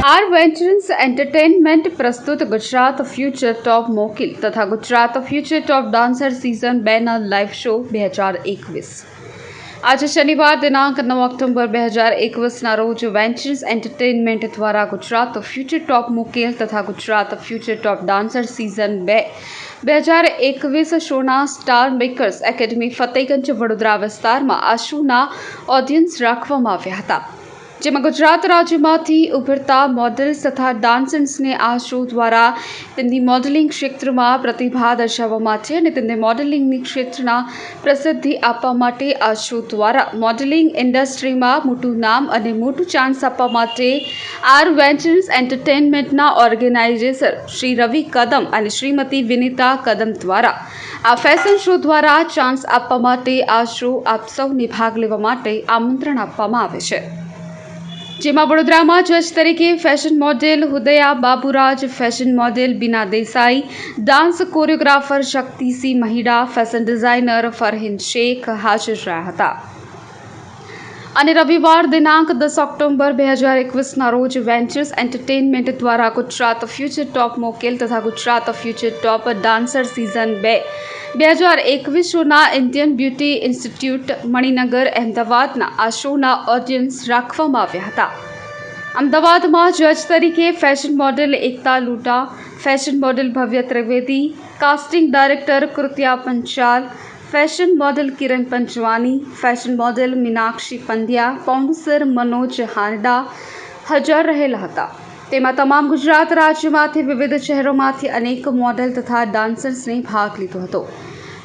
Are ventures entertainment प्रस्तुत Gujarat future top मोकिल तथा Gujarat future top dancer season 2 live show 2021 आज शनिवार दिनांक 9 ऑक्टोबर 2021 रोज वेंचर्स एंटरटेनमेंट द्वारा गुजरात फ्यूचर टॉप मोकिल तथा Gujarat future top dancer season 2 2021 શોના star makers academy Fatehganj Vadodara વિસ્તારમાં આ શોના ઓડિયન્સ રાખવામાં આવ્યા હતા, જેમાં ગુજરાત રાજ્યમાંથી ઉભરતા મોડલ્સ તથા ડાન્સર્સને આ શો દ્વારા તેમની મોડલિંગ ક્ષેત્રમાં પ્રતિભા દર્શાવવા માટે અને તેમને મોડલિંગની ક્ષેત્રના પ્રસિદ્ધિ આપવા માટે આ શો દ્વારા મોડલિંગ ઇન્ડસ્ટ્રીમાં મોટું નામ અને મોટું ચાન્સ આપવા માટે આર વેન્ચર્સ એન્ટરટેનમેન્ટના ઓર્ગેનાઇઝેટર શ્રી રવિ કદમ અને શ્રીમતી વિનીતા કદમ દ્વારા આ ફેશન શો દ્વારા ચાન્સ આપવા માટે આ શો આપ સૌને ભાગ લેવા માટે આમંત્રણ આપવામાં આવે છે, જેમાં વડોદરામાં જજ તરીકે fashion model Udaya Baburaj, fashion model Bina Desai, dance choreographer Shaktisinh Mahida, fashion designer Farheen Shaikh હાજર રહ્યા હતા અને રવિવાર દિનાંક 10 ઓક્ટોબર 2021ના રોજ વેન્ચર્સ એન્ટરટેનમેન્ટ દ્વારા ગુજરાત ફ્યુચર ટોપ મોકેલ તથા ગુજરાત ફ્યુચર ટોપ ડાન્સર સિઝન 2 2021 શોના ઇન્ડિયન બ્યુટી ઇન્સ્ટિટ્યૂટ મણિનગર અમદાવાદના આ શોના ઓડિયન્સ રાખવામાં આવ્યા હતા। અમદાવાદમાં જજ તરીકે fashion model Ekta Luta, fashion model Bhavya Trivedi, casting director Kritya Panchal, fashion model Kiran Panchwani, fashion model Meenakshi Pandya, bouncer Manoj Handa હાજર રહેલા હતા। તેમાં તમામ ગુજરાત રાજ્યમાંથી વિવિધ શહેરોમાંથી અનેક મોડેલ તથા ડાન્સર્સને ભાગ લીધો હતો।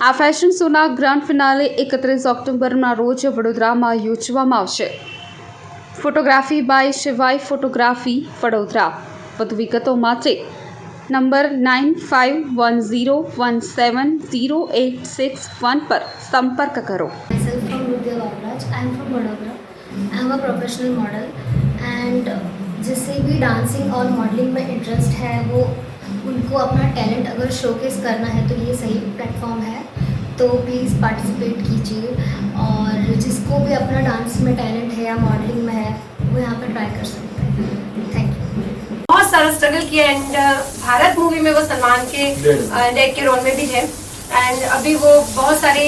આ ફેશન શોના ગ્રાન્ડ ફિનાલે 31 ઓક્ટોબરના રોજ વડોદરામાં યોજવામાં આવશે। ફોટોગ્રાફી બાય શિવાય ફોટોગ્રાફી વડોદરા। વધુ વિગતો માટે નંબર 9510170861 पर संपर्क करो। Myself from Rudya Baburaj. I am from Vadodara. I am a professional model and जिसे भी डांसिंग और मॉडलिंग में इंटरेस्ट है वो उनको अपना टैलेंट अगर शोकेस करना है तो ये सही प्लेटफॉर्म है, तो प्लीज़ पार्टिसिपेट कीजिए। और जिसको भी अपना डांस में टैलेंट है या मॉडलिंग में है वो यहाँ पर ट्राई कर सकते हैं। Thank you. बहुत सारा स्ट्रगल किया एंड भारत मूवी में वो सलमान के डैड के रोल में भी है एंड अभी वो बहुत सारे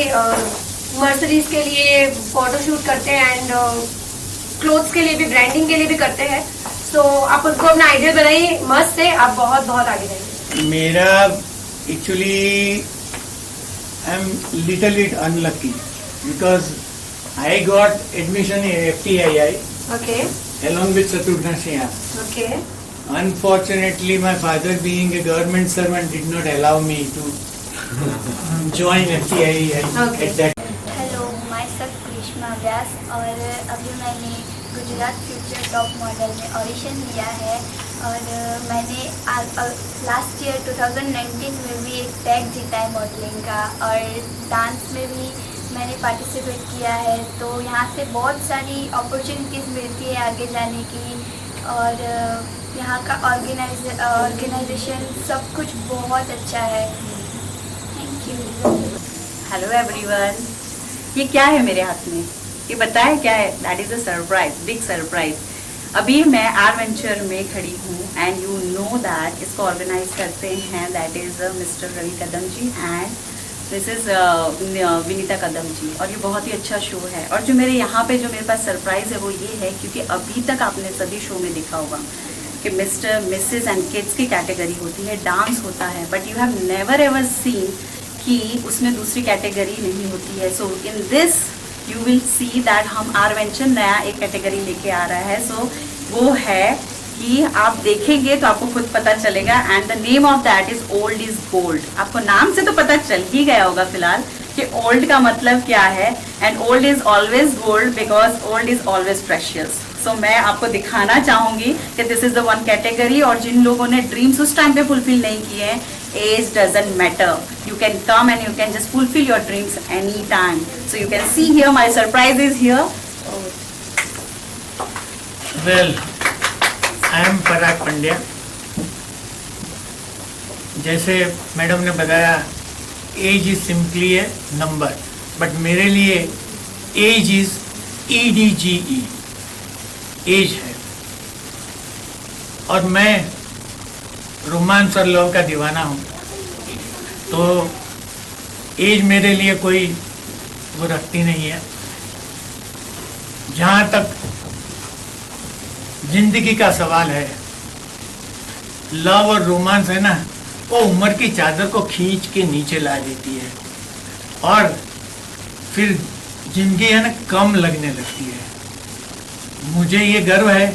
मर्सरीज के लिए फोटोशूट करते हैं एंड क्लोथ्स के लिए भी, ब्रांडिंग के लिए भी करते हैं। तो आप उनको अपना आइडियल बनाइए, मस्त है, आप बहुत बहुत आगे जाएंगे। मेरा actually I am little bit unlucky because I got admission in FTII okay along with Shatrugna Sinha. Okay Unfortunately, my father being a government servant did not allow me to join FTII Okay. at that. Hello, myself Grishma Vyas और अभी मैंने Gujarat future top model में audition दिया है और मैंने last year 2019 में भी एक टैग जीता है मॉडलिंग का और डांस में भी मैंने पार्टिसिपेट किया है। तो यहाँ से बहुत सारी अपॉर्चुनिटीज़ मिलती है आगे जाने की और यहाँ का ऑर्गेनाइजेशन सब कुछ बहुत अच्छा है। Thank you. हेलो एवरीवन, ये क्या है मेरे हाथ में? ये बताया क्या है? That is a surprise, big surprise. अभी मैं आर वेंचर में खड़ी हूँ एंड यू नो दैट इसको ऑर्गेनाइज करते हैं that is mister Ravi Kadam ji and this is Vinita Kadam ji और ये बहुत ही अच्छा शो है। और जो मेरे यहाँ पे जो मेरे पास सरप्राइज़ है वो ये है क्योंकि अभी तक आपने सभी शो में देखा होगा कि मिस्टर मिसेस एंड किड्स की कैटेगरी होती है, डांस होता है, but you have never ever seen कि उसमें दूसरी कैटेगरी नहीं होती है। So in this you will see that हम आर वेंचर नया एक कैटेगरी लेके आ रहा है। सो वो है कि आप देखेंगे तो आपको खुद पता चलेगा and the name of that is old is gold. आपको नाम से तो पता चल ही गया होगा फिलहाल कि ओल्ड का मतलब क्या है and old is always gold because old is always precious. So मैं आपको दिखाना चाहूँगी कि this is the one category और जिन लोगों ने ड्रीम्स उस टाइम पे फुलफिल नहीं किए हैं, age doesn't matter, you can come and you can just fulfil your dreams any time. So you can see here my surprise is here. Well, I am Parag Pandya. जैसे मैडम ने बताया age is simply a number, but मेरे लिए as is EDGE, as है। और मैं romance और love का दीवाना हूँ, तो एज मेरे लिए कोई वो रखती नहीं है। जहाँ तक जिंदगी का सवाल है, लव और रोमांस है ना, वो उम्र की चादर को खींच के नीचे ला देती है और फिर जिंदगी है ना कम लगने लगती है। मुझे ये गर्व है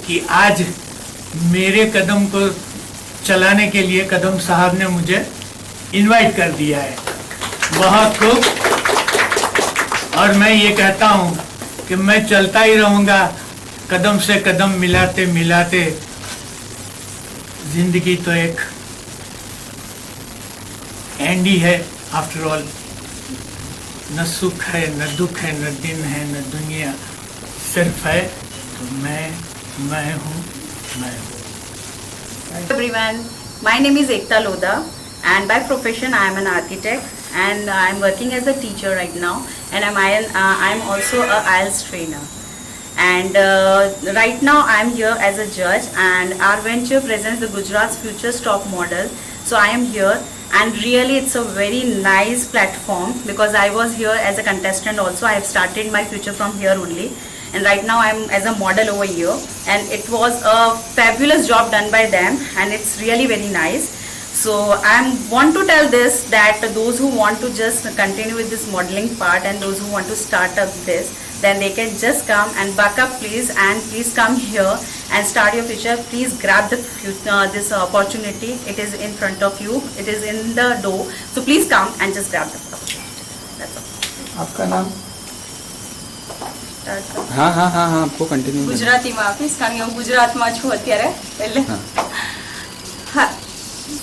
कि आज मेरे कदम को चलाने के लिए कदम साहब ने मुझे इनवाइट कर दिया है। बहुत खूब। और मैं ये कहता हूँ कि मैं चलता ही रहूँगा, कदम से कदम मिलाते मिलाते। जिंदगी तो एक एंड ही है आफ्टर ऑल। न सुख है, न दुख है, न दिन है, न दुनिया, सिर्फ है तो मैं हूँ। Everyone, my name is Ekta Lodha and by profession I am an architect and I am working as a teacher right now, and I am also a IELTS trainer. And right now I am here as a judge, and our venture presents the Gujarat's Future's Top Model. So I am here, and really it's a very nice platform because I was here as a contestant also. I have started my future from here only, and right now I am as a model over here, and it was a fabulous job done by them, and it's really very nice. So I want to tell this, that those who want to just continue with this modeling part and those who want to start up this, then they can just come and buck up please, and please come here and start your future. Please grab the this opportunity. It is in front of you. It is in the door. So please come and just grab the opportunity. That's all. आपका नाम? હા હા હા હા આપકો continue ગુજરાતીમાં આપીશ કારણ કે હું ગુજરાતમાં છું અત્યારે એટલે હા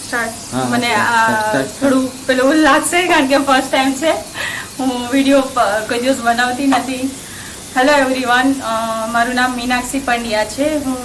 સ્ટાર્ટ હા, મને start. થોડું પેલું લાગશે કારણ કે ફર્સ્ટ ટાઈમ છે, હું વિડીયો કોઈ દિવસ બનાવતી નથી. હેલો એવરીવન, મારું નામ મીનાક્ષી પંડ્યા છે. હું